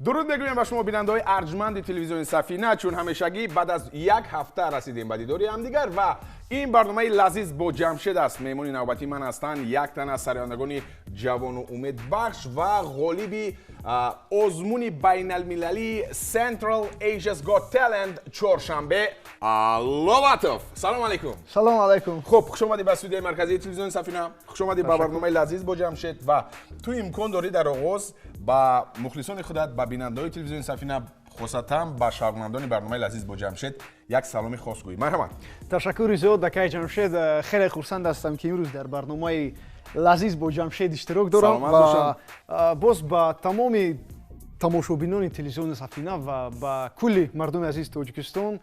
درود میگویم به شما بیننده‌های ارجمند تلویزیون سفینه. چون همیشگی بعد از یک هفته رسیدیم به دیداری همدیگر و این برنامه لذیذ با جمشید است. مهمون نوبتی من هستند یک تن از سرگردان جوان و امیدبخش و غالب آزمون بین المللی سنترال ایشیا's Got Talent چورشنبه آلواتف. سلام علیکم. سلام علیکم. خب خوش اومدید به استودیوی مرکزی تلویزیون سفینه. خوش اومدید به برنامه لذیذ با جمشید و تو امکان داری در آغاز با مخلصان خودت با بیننده‌های تلویزیون سفینه خاصتا با شاگردان برنامه لذیذ با جمشید یک سلامی خاص گویی. مرحبا. تشکر زیاد دکتر جمشید. خیلی خرسند هستم که امروز در برنامه لذیذ با جمشید اشتراک دارم و باز با تمام تماشابینان تلویزیون سفینه و با کل مردم عزیز تاجیکستان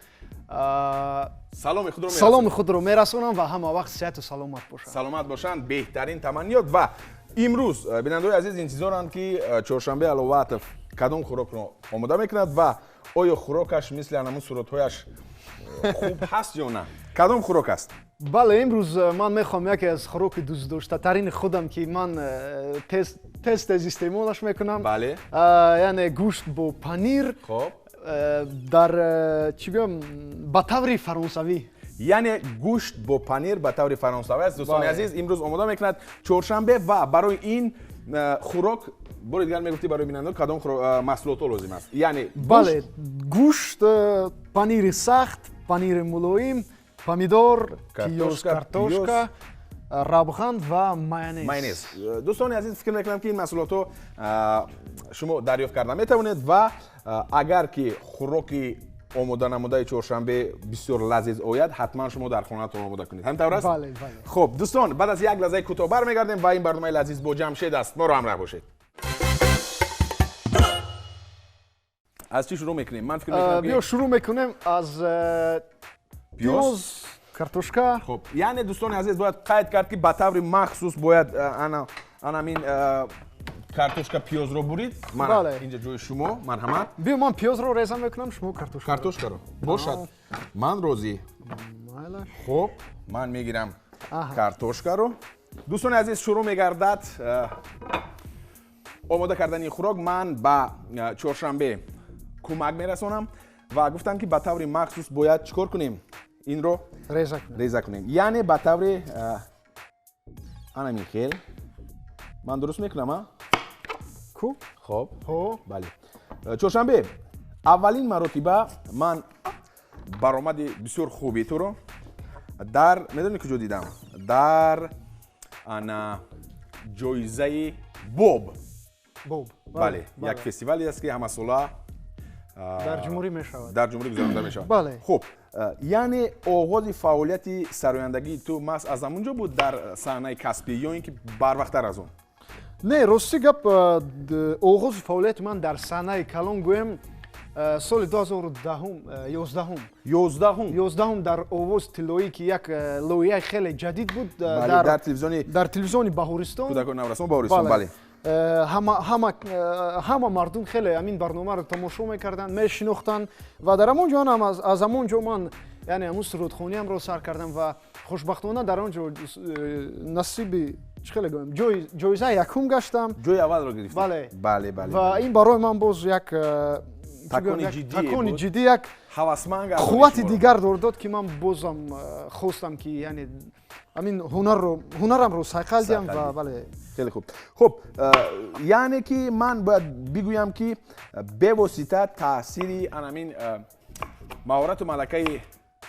سلام خود را میرسانم و همه وقت صحت و سلامت باشند. سلامت باشند، بهترین تمنیات. و امروز بیننده‌های عزیز انتظارند که چورشنبه الواتف کدام خوراک رو آماده میکند و آیا خوراکش مثل همون صورت‌هایش خوب هست یا نه؟ کدام خوراک است؟ بله، امروز من میخوام یکی از خوراک دوست داشته ترین خودم که من تست استعمالش میکنم. بله. یعنی گوشت با پنیر. خب. در چی بگم به طور فرانسوی. یعنی گوشت با پنیر به طور فرانسوی است. دوستان عزیز امروز آماده میکند چورشنبه و برای این خوراک بار دیگر میگفتی برای بیننده کدام محصولات لازم است؟ یعنی بله، گوشت، پنیر سخت، پنیر ملایم، پامیدور، پیاز، کارتوشکا، روغن و مایونز. دوستان عزیز فکر میکنم که این محصولات شما دریافت کرده میتوانید و اگر که خوراک آماده نموده چهارشنبه بسیار لذیذ آید حتما شما در خانه‌تان آماده کنید. همینطور است؟ بله. خب دوستان بعد از یک لحظه کوتاه برمیگردیم و این برنامه لذیذ با جمشید است. ما رو همراه باشید. از چی شروع میکنیم؟ من فکر میکنم بیا شروع میکنیم از پیاز، کارتوشکا. خب یعنی دوستان عزیز باید قید کرد که به طور مخصوص باید این کارتوشکا پیاز رو برید. من اینجا جای شما مرحمت. بیا من پیاز رو ریزه میکنم، شما کارتوشکا رو. باشد. من راضی. خب من میگیرم کارتوشکا رو. دوستان عزیز شروع میگردد آماده کردن این خوراک. من با چهارشنبه کمک میرسونم و گفتم که به طور مخصوص باید چیکار کنیم؟ این رو ریزه کنیم. یعنی به طور همین خیل من درست میکنم. خب بله. چهارشنبه اولین مرتبه من برآمد بسیار خوبی تو رو در میدونی کجا دیدم؟ در جایزه بوب. بله. یک فستیوالی است که همه ساله در جمهوری میشود. در جمهوری گذرانده میشود. بله. خب یعنی آغاز فعالیت سرآیندگی تو از همونجا بود در صحنه کسبی یا اینکه بر وقت‌تر از اون؟ نه، راستی گپ آغاز فعالیت من در صحنه کلان گویم سال 2011 در آواز طلایی که یک لایحه خیلی جدید بود در تلویزیون بهارستان. کودکان نورستان بهارستان. بله. همه مردم خیلی همین برنامه رو تماشا میکردن، میشناختن و در همونجا هم از همونجا من یعنی همون سرودخوانی هم رو سر کردم و خوشبختانه در اونجا نصیب جایزه یکم گشتم. جای اول رو گرفتم. بله. و این برای من باز یک تکانی جدی، یک قوت دیگر داد که من بازم خواستم که یعنی همین هنرم رو سایقل دیم و بله. خیلی خوب. خب یعنی که من باید بگویم که به واسطه تاثیر همین مهارت و ملکه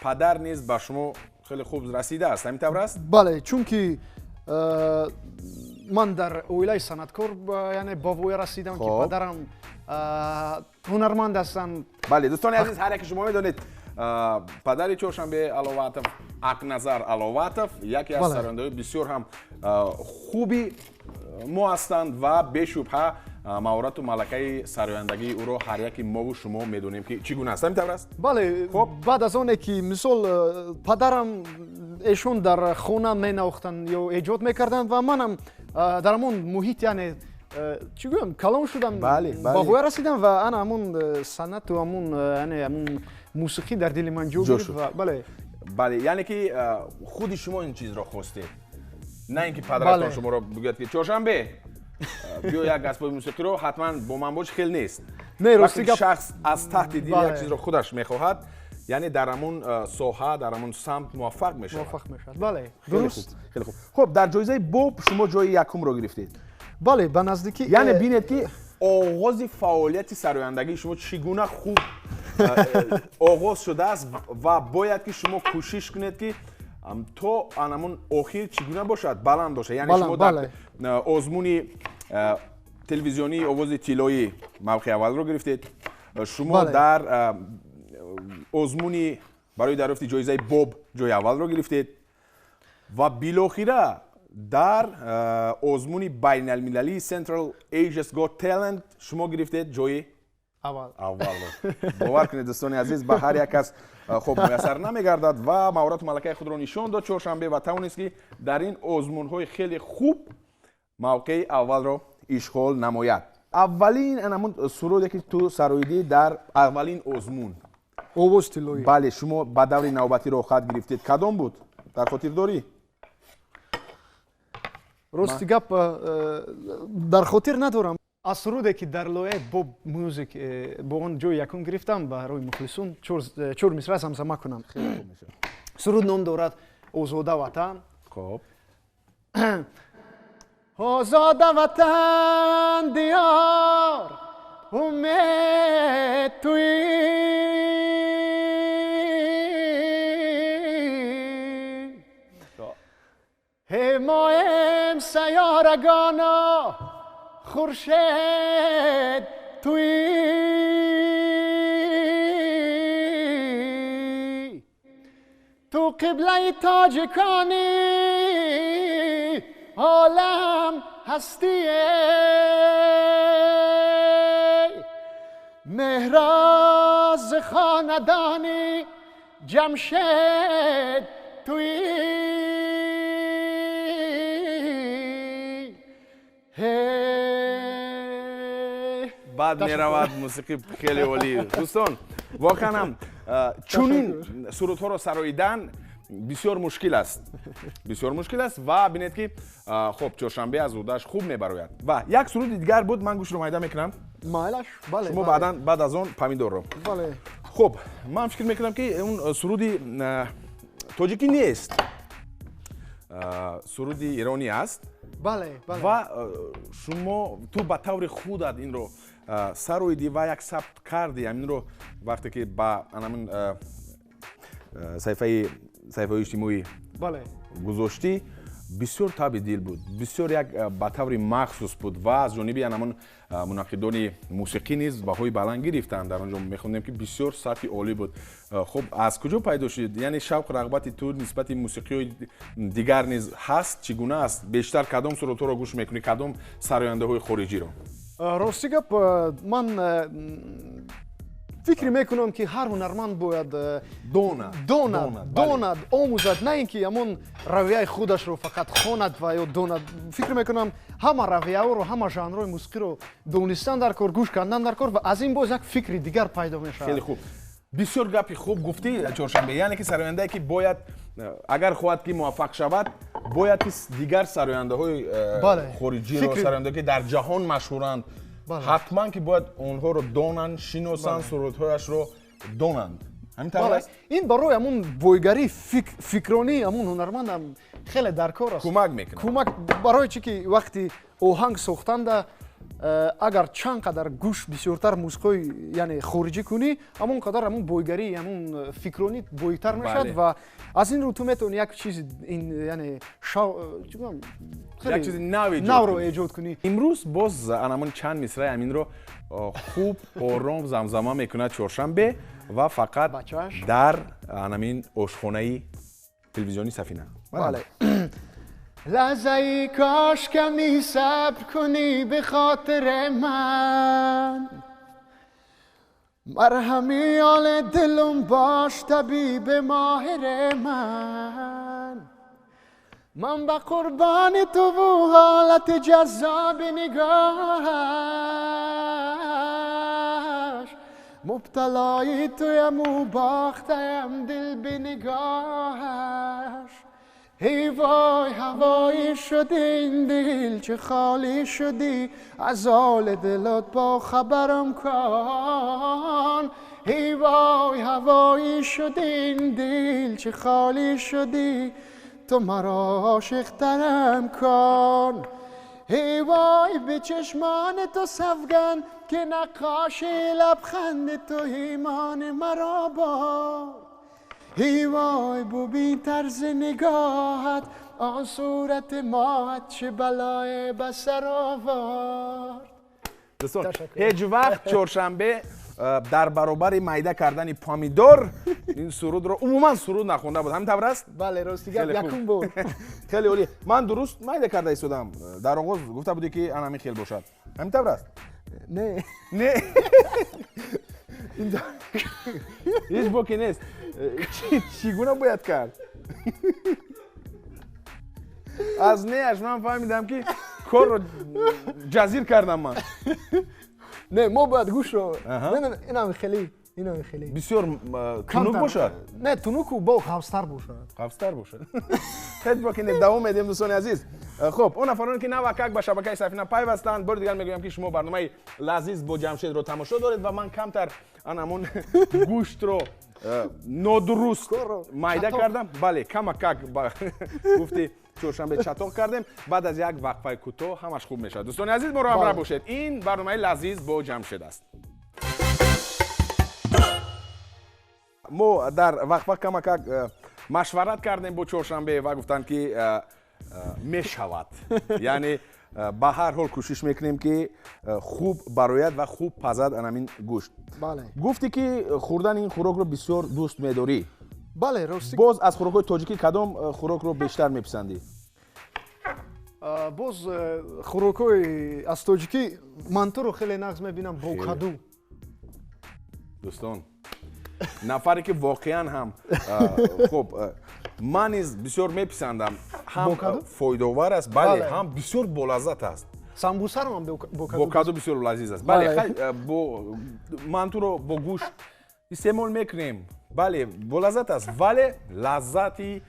پدر نیز به شما خیلی خوب رسیده است. همینطور است؟ بله، چون که من در اویلای صنعتکار یعنی با وی رسیدم که پدرم هنرمند هستند. بله دوستان عزیز، هر یک شما میدونید پدر چورشنبه الواتف اکنظر الواتف یکی از سرگردان‌های بسیار هم خوبی ما هستند و به شبهه مهارت و ملکه سرآیندگی او رو هر یکی ما و شما میدونیم که چگونه است. همینطور است؟ بله. خب بعد از اون که مثال پدرم ایشون در خونه مینواختن یا ایجاد میکردن و منم در همون محیط یعنی چی گویم کلان شدم. با وی رسیدم و انا همون صنعت و همون موسیقی در دل من جو گرفت. بله یعنی که خود شما این چیز را خواستید، نه اینکه پدرتان شما را بگوید که چهارشنبه биё як асбоби мусиқиро ҳатман бо ман бош хел нест. Не рости гап шахс аз таҳти дил як чизро худаш мехоҳад, яъне дар амун соҳа, дар амун самт муваффақ мешавад. муваффақ мешавад. Бале, дуруст. Хеле хуб. Хуб, дар ҷоизаи боб шумо ҷои якумро гирифтед. Бале, ба наздикӣ яъне бинед ки оғози фаъолияти сарояндагии шумо чӣ гуна хуб оғоз шудааст ва бояд ки шумо кӯшиш кунед ки то анамун охир чӣ гуна бошад, баланд бошад. Яъне шумо дар озмуни телевизионии овози тиллоӣ мавқеи аввалро гирифтед. Шумо дар озмуни барои дарёфти ҷоизаи боб ҷои аввалро гирифтед ва билохира дар озмуни байналмилалии Central Asia's Got Talent шумо гирифтед ҷои аввалро. бовар кунед дӯстони азиз, ба ҳар як кас хуб муяссар намегардад ва маҳорату малакаи худро нишон дод чоршанбе ва тавонист ки дар ин озмунҳои хеле хуб мавқеи аввалро ишғол намояд. Аввалин анамун суруде ки ту сароидӣ дар аввалин озмун овоз тиллоӣ. Бале, шумо ба даври навбатиро хат гирифтед. Кадом буд? Дар хотир дорӣ? Рости гап дар хотир надорам. аз суруде ки дар лояи боб музик бо он ҷои якум гирифтам ба рӯи мухлисун чор мисра замзама кунам. суруд ном дорад озода ватан. Хоб. озода ватан диёр умед туӣ ҳимоем сайёрагоно خورشید تویی تو قبله تاجکانی عالم هستی مهراز خاندانی جمشید تویی баъд меравад мусиқи хеле олӣ. дӯстон, воқеан ҳам чунин сурудҳоро сароидан бисёр мушкил аст. бисёр мушкил аст ва бинед ки хуб чоршанбе аз удааш хуб мебарояд. ва як суруди дигар буд, ман гӯштро майда мекунам. майлаш, бале. шумо баъд аз он помидорро. бале. хуб, ман фикр мекунам ки он суруди тоҷикӣ нест. суруди иронӣ аст. бале, бале. ва шумо ту ба таври худат инро сароидӣ ва як сабт карди аминро вақте ки ба анамин саҳифаи иҷтимоӣ гузоштӣ, бисёр таби дил буд, бисёр як ба таври махсус буд ва аз ҷониби анамон мунаққидони мусиқӣ низ баҳои баланд гирифтанд. дар онҷо мехондем ки бисёр сатҳи олӣ буд. хуб, аз куҷо пайдо шуд? яъне шавқ рағбати ту нисбати мусиқиҳои дигар низ ҳаст? чӣ гуна аст? бештар кадом сурудҳоро гӯш мекунӣ, кадом сарояндаҳои хориҷиро? рости гап, ман фикр мекунам ки ҳар ҳунарманд бояд донад, омӯзад, на ин ки ҳамон равияи худашро фақат хонад ва ё донад. фикр мекунам ҳама равияҳоро, ҳама жанрҳои мусиқиро донистан дар кор, гӯш кардан дар кор ва аз ин боз як фикри дигар пайдо мешавад. хеле хуб. бисёр гапи хуб гуфтӣ чоршанбе, яъне ки сарояндае ки бояд агар хоҳад ки муваффақ шавад, бояд ки дигар сарояндаҳои хориҷиро, сарояндаҳое ки дар ҷаҳон машҳуранд, ҳатман ки бояд онҳоро донанд, шиносанд, сурудҳояшро донанд. ҳамин тавр аст? ин барои ҳамун бойгарии фикронии ҳамун ҳунармандам хеле даркор аст. кӯмак мекунад. кӯмак барои чӣ ки вақти оҳанг сохтанда агар чанд қадар гӯш бисёртар мусиқои яъне хориҷӣ кунӣ, ҳамон қадар ҳамун бойгарии ҳамун фикронӣ бойтар мешавад ва аз ин рӯ ту метавонӣ як чизи яъне як чизи навро эҷод кунӣ. имрӯз боз анамон чанд мисраи аминро хуб ором замзама мекунад чоршанбе ва фақат дар анамин ошхонаи телевизиони Сафина. бале. لحظه‌ای کاش کمی صبر کنی به خاطر من مرهمی حال دلم باش طبیب ماهر من به قربان تو و حالت جذاب نگاهش مبتلای تویم و باختم دل به نگاهش ای وای هوایی شدی این دل چه خالی شدی از حال دلت با خبرم کن ای وای هوایی شدی این دل چه خالی شدی تو مرا عاشق ترم کن ای وای به چشمان تو سوگن که نقاش لبخند تو ایمان مرا باد ای وای ببین طرز نگاهت آن صورت ماهت چه بلای به سر آورد. دوستان هیچ وقت چهارشنبه در برابر میده کردن پامیدور این سرود رو عموما سرود نخونده بود. همین طور است؟ بله راستی یکم بود. خیلی عالی. من درست میده کرده ایستادم. در آغاز گفته بودی که همین خیلی باشد. همین طور است؟ نه هیچ باکی نیست. چیگونه باید کرد؟ از نیش من فهمیدم که کار رو جزیر کردم من. نه ما باید گوش رو اینم خیلی بسیار تنوک باشد. نه تنوک با خفستر باشد. هیچ باکی نیست. دوام میدیم دوستان عزیز. خب اون افرادی که نوکک به شبکه سفینه پیوستند بار دیگر میگویم که شما برنامه لذیذ با جمشید رو تماشا دارید و من کمتر همون گوشت رو نادرست میده کردم. بله کمک گفتی چهارشنبه چطور کردیم. بعد از یک وقفه کوتاه همش خوب میشه. دوستان عزیز ما رو همراه باشید. این برنامه لذیذ با جمشید است. ما در وقفه کمک مشورت کردیم با چهارشنبه و گفتن که میشود. یعنی به هر حال کوشش میکنیم که خوب برآید و خوب پزد همین گوشت. بله. گفتی که خوردن این خوراک رو بسیار دوست می‌داری. بله راستی. باز از خوراک‌های تاجیکی کدام خوراک رو بیشتر میپسندی؟ باز خوراک‌های از تاجیکی من تو رو خیلی نقض میبینم با کدو. دوستان نفری که واقعا هم خب من بسیار میپسندم. هم فایده‌آور است بله هم بسیار بولذت است. سامبوسا رو هم با کدو بسیار لذیذ است. بله من تو رو با گوشت استعمال میکنیم. بله بولذت است ولی لذتی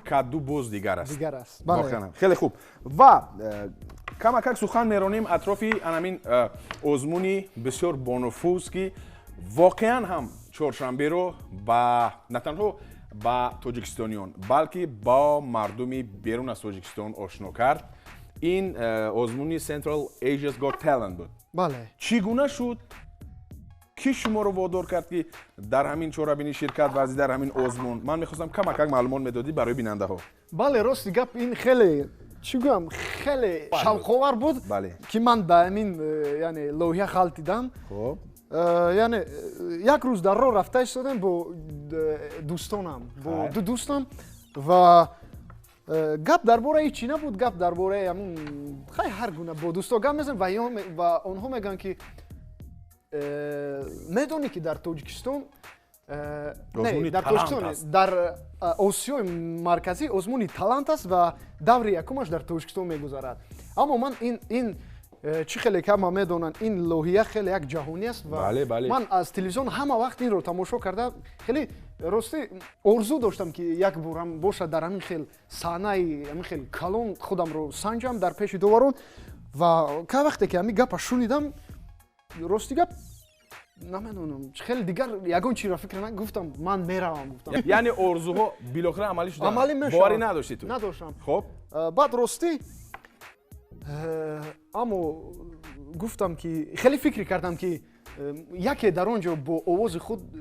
کدو باز دیگر است. بله. خیلی خوب و کمک سخن میرانیم اطرافی همین آزمونی بسیار بانفوذ که واقعا هم چهارشنبه رو با نه تنها با تاجیکستانیان بلکه با مردمی بیرون از تاجیکستان آشنا کرد. این آزمونی سنترال ایژیا's Got Talent بود. بله. چگونه شد؟ کی شما رو وادار کرد که در همین چهاربینی شرکت ورزی در همین آزمون؟ من میخواستم کمک معلومات میدادی برای بیننده ها. بله راست گپ این خیلی خیلی شوق‌آور بود. بله. که من به همین یعنی لوحیه خالتیدم. خب یعنی یک روز در راه رفته ایستادم با دوستانم با دو دوستم و گپ درباره چی نبود. گپ درباره همون خیلی هر گونه با دوستا گپ میزنن و آنها میگن که میدونی که در تاجیکستان در آسیای مرکزی آزمونی تالنت است و دور یکمش در تاجیکستان میگذرد. اما من این چی خیلی کم میدونن این لوحیه خیلی یک جهانی است و من از تلویزیون همه وقت این رو تماشا کردم. خیلی راستی آرزو داشتم که یک بارم باشه در همین خیلی صحنه همین خیلی کلان خودم رو سنجم در پیش دوارون و که وقتی که همین گپ شنیدم راستی گپ نمیدونم خیلی دیگر یگان چی را فکر نکردم گفتم من میروم گفتم. یعنی آرزوها بالاخره عملی شد. عملی میشد. باوری نداشتی تو؟ نداشتم. خب بعد راستی اما گفتم که خیلی فکر کردم که یکی در آنجا با آواز خود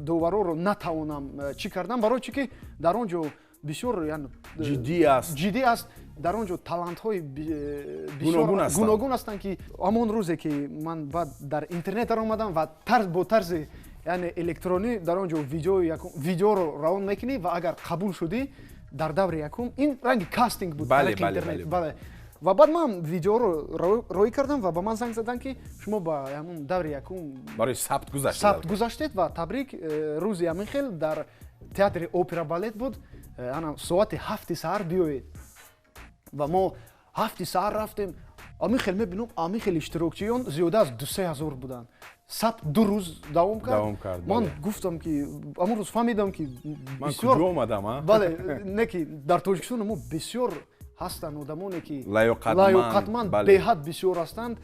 دوباره رو نتوانم چی کردم برای چی که در آنجا بسیار یعنی جدی است. در آنجا تالنت های بسیار گوناگون هستند که همون روزی که من بعد در اینترنت در آمدم و با طرز یعنی الکترونی در آنجا ویدیو رو راون میکنی و اگر قبول شدی در دور یکم این رنگ کاستینگ بود در اینترنت. بله. و بعد من ویدیو رو روی کردم و با من زنگ زدن که شما با همون دور یکم برای ثبت گذاشتید و تبریک روزی همین خیلی در تئاتر اپرا بالت بود. انا ساعت 7 سحر بیایید و ما 7 سحر رفتیم ами хел мебинам ами хел иштирокчиён зиёда аз 2-3 буданд. Сабт 2 рӯз давом кард. Ман гуфтам ки амон рӯз фаҳмидам ки бисёр омадам. Бале, не ки дар Тоҷикистон мо бисёр ҳастанд одамоне ки лаёқатманд беҳад бисёр ҳастанд.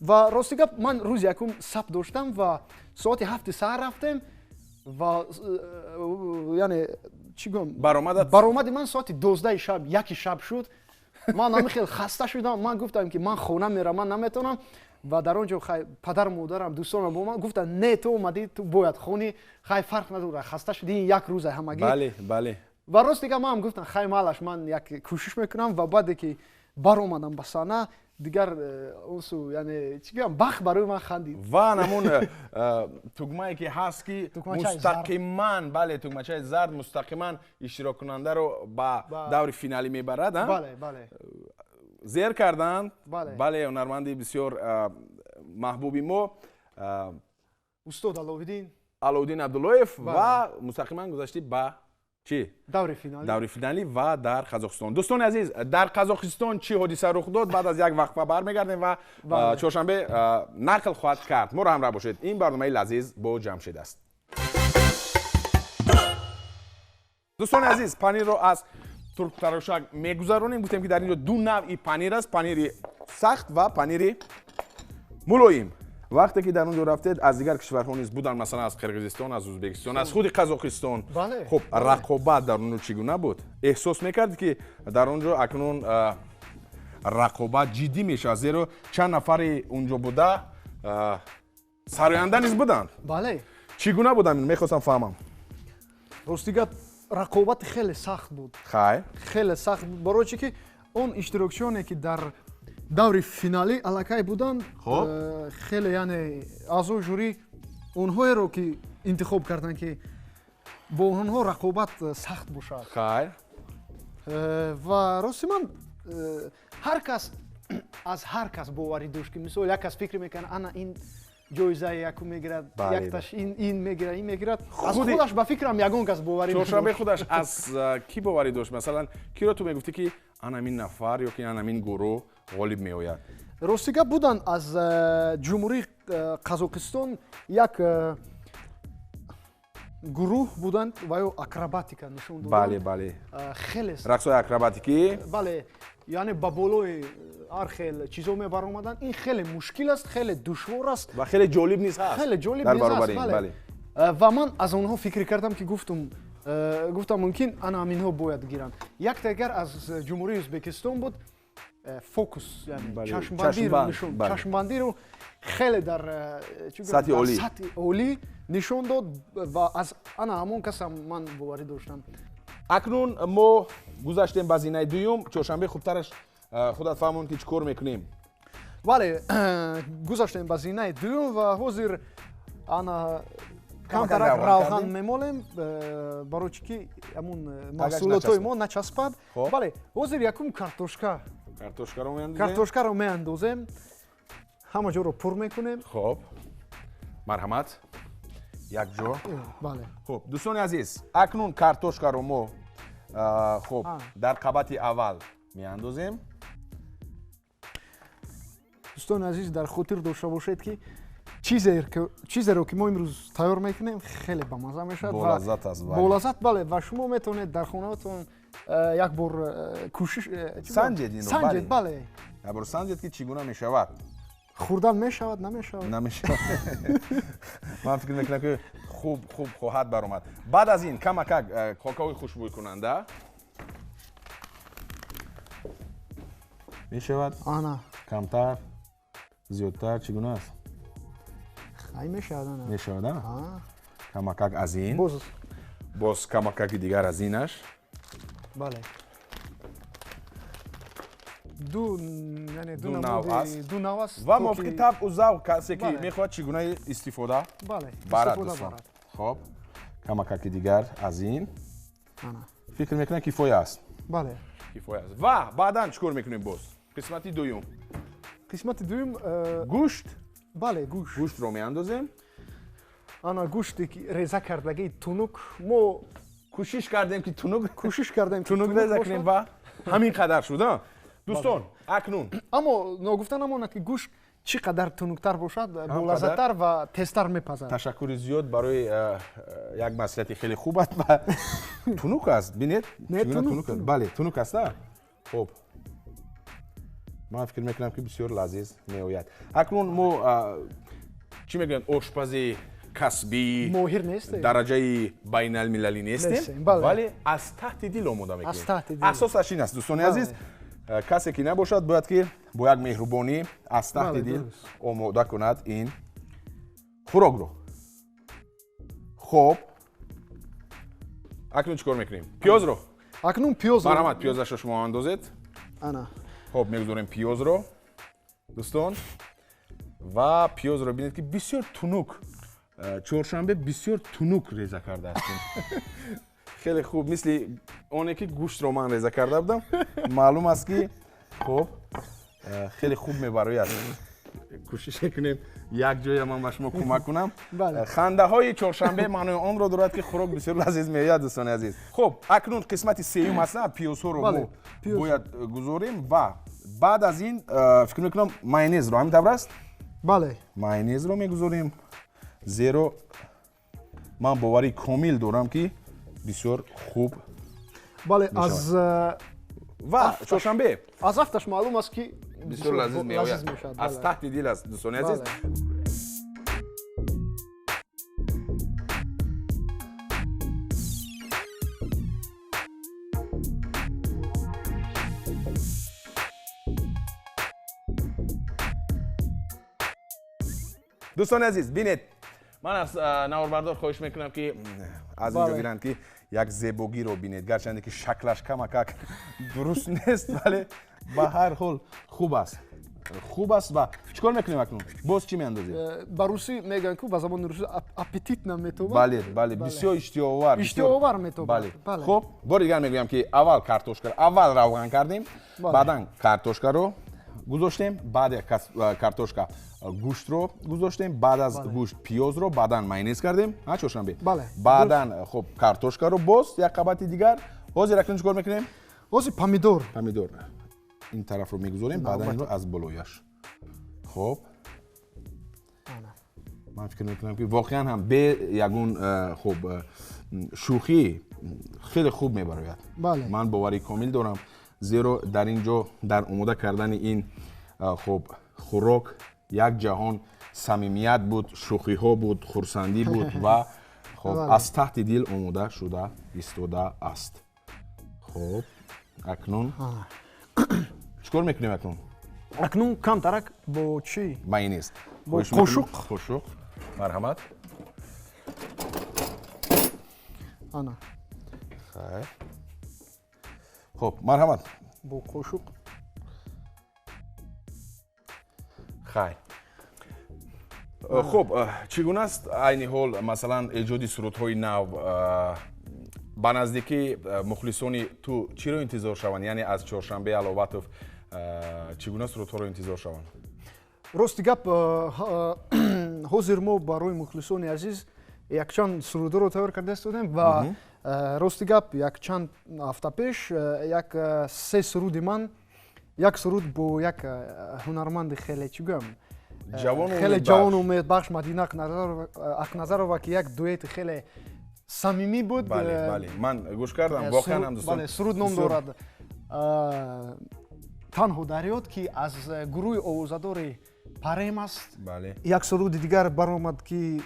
ва рости гап ман рӯзи якум сабт доштам ва соати 7 саҳар рафтем ва яъне чӣ гӯям баромади ман соати 12 шаб 1 шаб шуд. ман ами хел хаста шудам. ман гуфтам ки ман хона мерам, наметавонам. ва дар он ҷо падару модарам дӯстонам бо ман гуфтанд не ту омадӣ ту бояд хони хай фарқ надорад хаста шудӣ ин як рӯза ҳамагӣ. бале ва рост дига ман гуфтам хай малаш ман як кӯшиш мекунам ва баъде ки баромадам ба саҳна дигар онсу яъне чӣ гӯям бахт барои ман хандид. ва намун тугмае ки ҳаст ки мустақиман бале тугмачаи зард мустақиман иштироккунандаро ба даври финалӣ мебарад. бале зер карданд. бале ҳунарманди бисёр маҳбуби мо устод аловиддин абдуллоев ва мустақиман гузашти ба чӣ? даври финалӣ ва дар Қазоқистон. дӯстони азиз, дар Қазоқистон чӣ ҳодиса рух дод? баъд аз як вақфа бармегардем ва чоршанбе нақл хоҳад кард. моро ҳамроҳ бошед. ин барномаи лазиз бо ҷамшед аст. дӯстони азиз, панирро аз турктарошак мегузаронем. гуфтем ки дар ин ҷо ду навъи панир аст, панири сахт ва панири мулоим. вақте ки дар он ҷо рафтед аз дигар кишварҳо низ буданд, масалан аз Қирғизистон, аз Ӯзбекистон, аз худи Қазоқистон. хуб рақобат дар он ҷо чӣ гуна буд? эҳсос мекард ки дар он ҷо акнун рақобат ҷиддӣ мешавад, зеро чанд нафари он ҷо буда сароянда низ буданд. чӣ гуна буданд? мехостам фаҳмам. рости гап рақобати хеле сахт буд. хеле сахт буд, барои чӣ ки он иштирокчиёне ки дар даври финалӣ аллакай буданд, хеле яъне аъзои жюри онҳоеро ки интихоб карданд ки бо онҳо рақобат сахт бошад. ва рости ман ҳар кас аз ҳар кас боварӣ дошт ки мисол як кас фикр мекард ана ин ҷоизаи якум мегирад, якташ ин мегирад, ин мегирад. аз худаш ба фикрам ягон кас боварӣ дошт. чоршанбе худаш аз ки боварӣ дошт? масалан киро ту мегуфтӣ ки анамин нафар ё ки анамин гурӯҳ ғолиб меояд? рости гап буданд аз ҷумҳурии Қазоқистон як гурӯҳ буданд ва ё акробатика нишон доданд. бале хеле рақсои акробатикӣ. бале яъне ба болои ҳар хел чизо мебаромаданд. ин хеле мушкил аст, хеле душвор аст ва хеле ҷолиб низ ҳаст. хеле ҷолиб низ аст. ва ман аз онҳо фикр кардам ки гуфтам мумкин ана аминҳо бояд гиранд. як дигар аз ҷумҳурии Ӯзбекистон буд. фокус чашмбандиро хеле дар сатҳи олӣ нишон дод ва аз ана ҳамон касам ман боварӣ доштам. акнун мо гузаштем ба зинаи дуюм. чоршанбе хубтараш худат фаҳмон ки чӣ кор мекунем? бале гузаштем ба зинаи дуюм ва ҳозир ана камтарак равған мемолем барои чӣ ки ҳамун маҳсулотҳои мо начаспад. бале ҳозир якум картошкаро меандозем, ҳама ҷоро пур мекунем. хуб марҳамат, як ҷо. хуб дӯстони азиз, акнун картошкаро мо хуб дар қабати аввал меандозем. дӯстони азиз, дар хотир дошта бошед ки чизеро ки мо имрӯз тайёр мекунем хеле бамаза мешавад, болаззат аст. болаззат бале, ва шумо метавонед дар хонаатон як бор кӯшиш санҷед инро. санҷед бале, як бор санҷед ки чӣ гуна мешавад. хурдан мешавад, намешавад. ман фикр мекунам ки хуб хоҳад баромад. баъд аз ин камакак какаои хушбӯйкунанда мешавад. ана камтар, зиёдтар чӣ гуна аст? хай мешавад. мешавад. камакак аз ин, боз камакаки дигар аз инаш. бале ду нав аст ва мувофиқи табъу завқ касе ки мехоҳад чӣ гуна истифода барад. хуб камакаки дигар аз ин фикр мекунам кифоя аст. ва баъдан чӣ кор мекунем? боз қисмати дуюм гӯшт. бале гӯштро меандозем. ана гӯште ки реза кардагии тунук мо кӯшиш кардем ки тунук реза кунем ва ҳамин қадар шуд. дӯстон акнун аммо ногуфта намонад ки гӯшт чӣ қадар тунуктар бошад болаззаттар ва тезтар мепазад. ташаккури зиёд барои як маслиҳати хеле хуб аст ва тунук аст бинед бале тунук аста. хуб ман фикр мекунам ки бисёр лазиз меояд. акнун мо чӣ мегӯянд ошпази касбӣ моҳир нестем, дараҷаи байналмилалӣ нестем, вале аз таҳти дил омода мекунем. асосаш ин аст дӯстони азиз, касе ки набошад бояд ки бо як меҳрубонӣ аз таҳти дил омода кунад ин хӯрокро. хоб акнун чӣ кор мекунем? пиёзро акнун пиёз марҳамат, пиёзашро шумо андозед. ана хоб мегузорем пиёзро дӯстон ва пиёзро бинед ки бисёр тунук чоршанбе бисёр тунук реза кардаастем. хеле хуб мисли оне ки гӯштро ман реза карда будам. маълум аст ки хоб хеле хуб мебарояд. кӯшиш мекунем як ҷоя ман ба шумо кӯмак кунам. хандаҳои чоршанбе маънои онро дорад ки хӯрок бисёр лазиз меояд дӯстони азиз. хуб акнун қисмати сеюм аста пиёзҳоро мо бояд гузорем ва баъд аз ин фикр мекунам майонезро ҳамин тавр аст. бале майонезро мегузорем зеро ман боварии комил дорам ки бисёр хуб бале аз ва чоршанбе аз афташ маълум аст ки бисёр лазиз меояд. аз таҳти дил аст дӯстони азиз. дӯстони азиз бинед ман аз наварбардор хоҳиш мекунам ки аз инҷо гиранд ки як зебогиро бинед, гарчанде ки шаклаш камакак дуруст нест, вале ба ҳар ҳол хуб аст. хуб аст ва чӣ кор мекунем акнун? боз чӣ меандозем? ба русӣ мегӯянд ки ба забони русӣ аппетитна метобад. бале бале бисёр иштиҳовар. иштиҳовар метобад. бале. хуб бори дигар мегӯям ки аввал картошка аввал равған кардем, баъдан картошкаро гузоштем, баъд картошка гӯштро гузоштем, баъд аз гӯшт пиёзро, баъдан майонез кардем, чоршанбе. баъдан хуб картошкаро боз як қабати дигар. ҳозир акнун чӣ кор мекунем? ҳозир помидор ин тарафро мегузорем, баъдан инро аз болояш. хуб ман фикр мекунам ки воқеан ҳам бе ягон хуб шӯхӣ хеле хуб мебарояд. ман боварии комил дорам, зеро дар ин ҷо дар омода кардани ин хуб хӯрок як ҷаҳон самимият буд, шӯхиҳо буд, хурсандӣ буд ва хуб аз таҳти дил омода шуда истода аст. хуб акнун чӣ кор мекунем акнун? акнун камтарак бо чӣ? майонез. бо қошуқ. марҳамат. ана хайр. хуб марҳамат. бо қошуқ. хайр. хуб чӣ гуна аст айни ҳол масалан эҷоди сурудҳои нав ба наздикӣ мухлисони ту чиро интизор шаванд, яъне аз Чоршанбе Аловатов чӣ гуна сурудҳоро интизор шаванд? рости гап ҳозир мо барои мухлисони азиз якчанд сурудҳоро тайёр карда истодем ва рости гап якчанд ҳафта пеш як се суруди ман, як суруд бо як ҳунарманди хеле чӣ гӯям хеле ҷавон умедбахш Мадина Акназарова ки як дуэти хеле самимӣ буд. бале ман гӯш кардам воқеан ҳам дӯстон. суруд ном дорад танҳо дарёд ки аз гурӯҳи овозадори парем аст. як суруди дигар баромад ки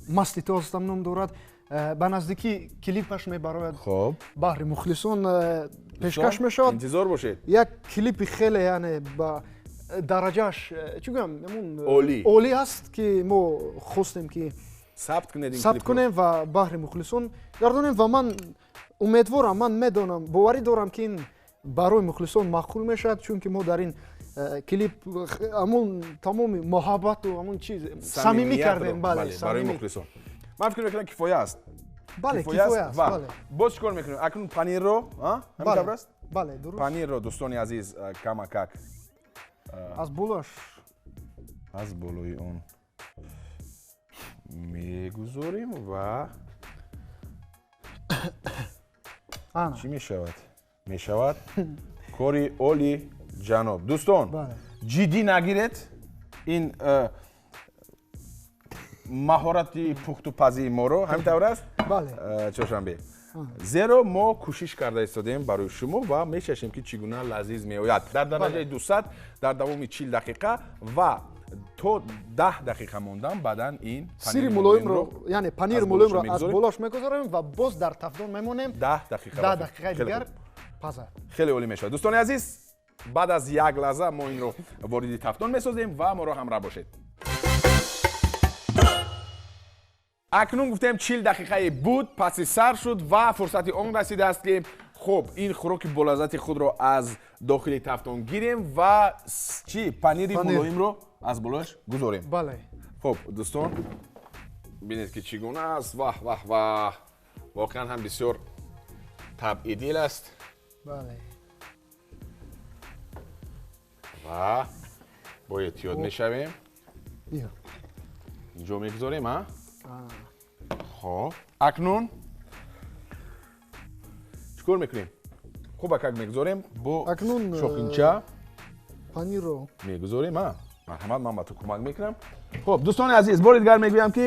масти то ҳастам ном дорад. ба наздикӣ клипаш мебарояд баҳри мухлисон пешкаш мешавад. интизор бошед. як клипи хеле яъне ба дараҷааш чӣ гӯям олӣ аст ки мо хостем ки сабт кунем ва баҳри мухлисон гардонем ва ман умедворам, ман медонам, боварӣ дорам ки ин барои мухлисон мақбул мешавад, чунки мо дар ин клип ҳамон тамоми муҳаббату ҳамон чиз самимӣ кардем. барои мухлисон ман фикр мекунам кифоя аст. кифоя аст. боз чӣ кор мекунем акнун? панирро ҳамин тавр аст. дуруст. панирро дӯстони азиз камакак аз болоаш аз болои он мегузорем ва чӣ мешавад? кори оли ҷаноб дӯстон ҷиддӣ нагиред ин маҳорати пухтупазии моро ҳамин тавр аст чоршанбе зеро мо кӯшиш карда истодем барои шумо ва мешашем ки чӣ гуна лазиз меояд дар дараҷаи 200 дар давоми 40 дақиқа ва то 10 дақиқа мондан баъдан ин сири мулоимро яъне панир мулоимро аз болош мегузорем ва боз дар тафдон мемонем 10 дақиқа дигар паза хеле олӣ мешавад дӯстони азиз баъд аз як лаҳза мо инро вориди тафдон месозем ва моро ҳамроҳ бошед акнун гуфтем 40 дақиқае буд паси сар шуд ва фурсати он расидааст ки хуб ин хӯроки болаззати худро аз дохили тафтон гирем ва чӣ панири мулоимро аз болош гузорем хуб дӯстон бинед ки чӣ гуна аст ваҳ ваҳ ваҳ воқеан ҳам бисёр табъидил аст ва бо эҳтиёт мешавем инҷо мегузорем хоб акнун чӣ кор мекунем хубакак мегузорем бо шохинча панирро мегузорем марҳамат ман ба ту кӯмак мекунам хуб дӯстони азиз бори дигар мегӯям ки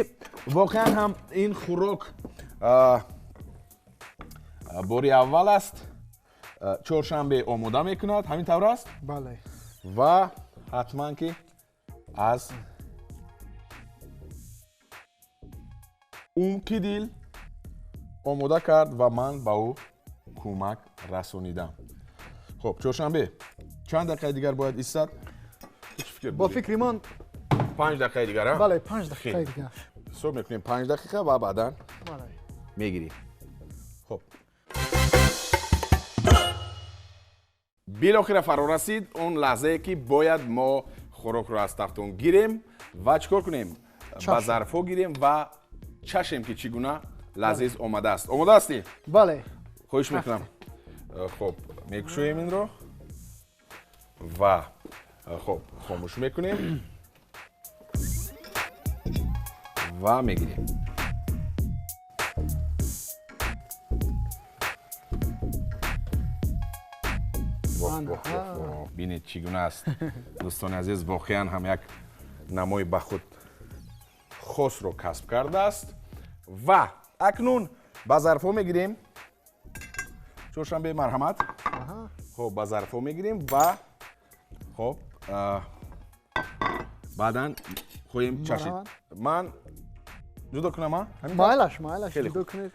воқеан ҳам ин хӯрок бори аввал аст чоршанбе омода мекунад ҳамин тавр аст ва ҳатман ки аз умки дил омода кард ва ман ба ӯ кӯмак расонидам хуб чоршанбе чанд дақиқаи дигар бояд истад бо фикри ман 5 дақиқаи дигар 5 дақиқаи дигар ҳисоб мекунем 5 дақиқа ва баъдан мегирем хуб билохира фаро расид он лаҳзае ки бояд мо хӯрокро аз тафтон гирем ва чӣ кор кунем ба зарфҳо гирем ва чашем ки чӣ гуна лазиз омадааст омода ҳастӣ бале хоҳиш мекунам хуб мекушоем инро ва хуб хомӯш мекунем ва мегирем бинед чӣ гуна аст дӯстони азиз воқеан ҳам як намои ба худ хосро касб кардааст ва акнун ба зарфҳо мегирем чоршанбе марҳамат хуб ба зарфҳо мегирем ва хуб баъдан хоҳем чашид ман ҷудо кунам майлаш ҷудо кунед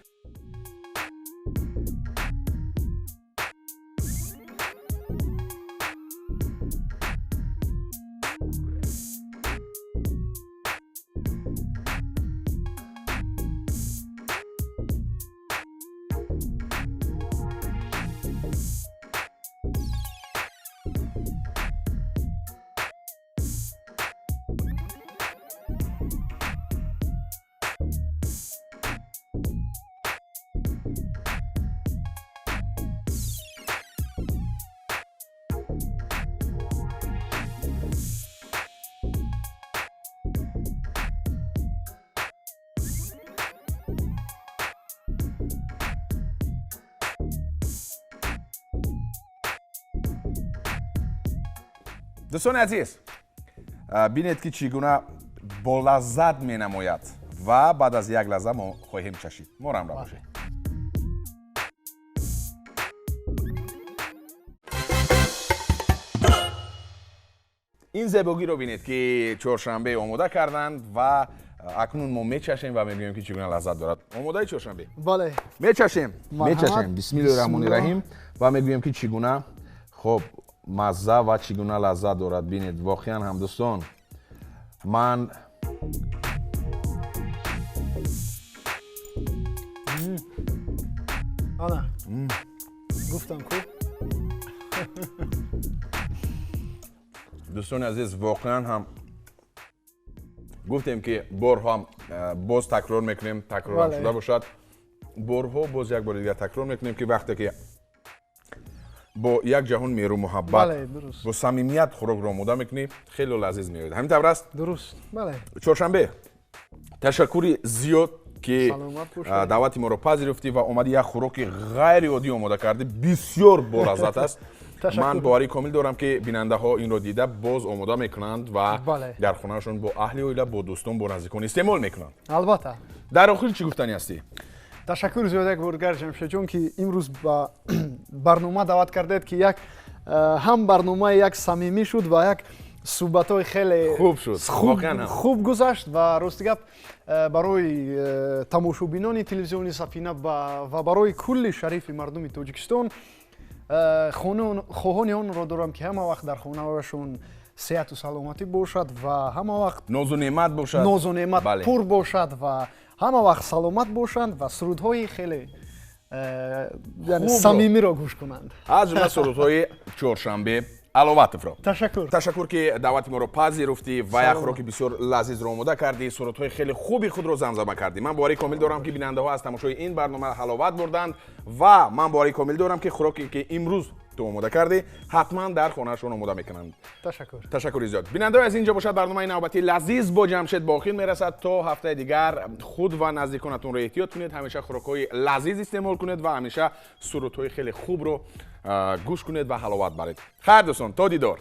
дӯстони азиз бинед ки чӣ гуна болаззат менамояд ва баъд аз як лаҳза мо хоҳем чашид моро ҳамроҳ бошед ин зебогиро бинед ки чоршанбе омода карданд ва акнун мо мечашем ва мегӯем ки чӣ гуна лаззат дорад омодаи чоршанбе бале мечашем бисмиллоҳи раҳмони раҳим ва мегӯем ки чӣ гуна хуб мазза ва чӣ гуна лаззат дорад бинед воқеан ҳам дӯстон ман гуфтам ку дӯстони азиз воқеан ҳам гуфтем ки борҳо боз такрор мекунем такрорам шуда бошад борҳо боз як бори дигар такрор мекунем ки вақте ки бо як ҷаҳон меҳру муҳаббат бо самимият хӯрокро омода мекунӣ хеле лазиз меояд ҳамин тавр аст дуруст чоршанбе ташаккури зиёд ки даъвати моро пазируфтӣ ва омадӣ як хӯроки ғайриоддӣ омода кардӣ бисёр болаззат аст ман боварии комил дорам ки бинандаҳо инро дида боз омода мекунанд ва дар хонашон бо аҳли оила, бо дӯстон, бо наздикон истеъмол мекунанд. албатта. дар охир чӣ гуфтанӣ ҳастӣ? ташаккур зиёда як боргар ҷамшедҷон ки имрӯз ба барнома даъват кардед ки як ҳам барномаи як самимӣ шуд ва як суҳбатҳои хеле хуб шуд, хуб гузашт ва рости гап барои тамошобинони телевизиони Сафина ва барои кулли шарифи мардуми Тоҷикистон хоҳони онро дорам ки ҳама вақт дар хонаашон сеҳату саломатӣ бошад ва ҳама вақт нозу неъмат пур бошад ва ҳама вақт саломат бошанд ва сурудҳои хеле самимиро гӯш кунанд. аз ҷумла сурудҳои Чоршанбе Аловатовро. Ташаккур ки даъвати моро пазируфтӣ ва як хӯроки бисёр лазизро омода кардӣ, сурудҳои хеле хуби худро замзама кардӣ. ман боварии комил дорам ки бинандаҳо аз тамошои ин барнома ҳаловат бурданд ва ман боварии комил дорам ки хӯроке ки имрӯз ту омода кардӣ ҳатман дар хонаашон омода мекунанд. Ташаккури зиёд. Бинандаҳои аз ин ҷо бошад барномаи навбатии Лализ бо Ҷамшед ба охир мерасад. то ҳафтаи дигар худ ва наздиконатонро эҳтиёт кунед, ҳамеша хӯрокҳои лазиз истеъмол кунед ва ҳамеша сурудҳои хеле хубро гӯш кунед ва ҳаловат баред. хайр дӯстон, то дидор.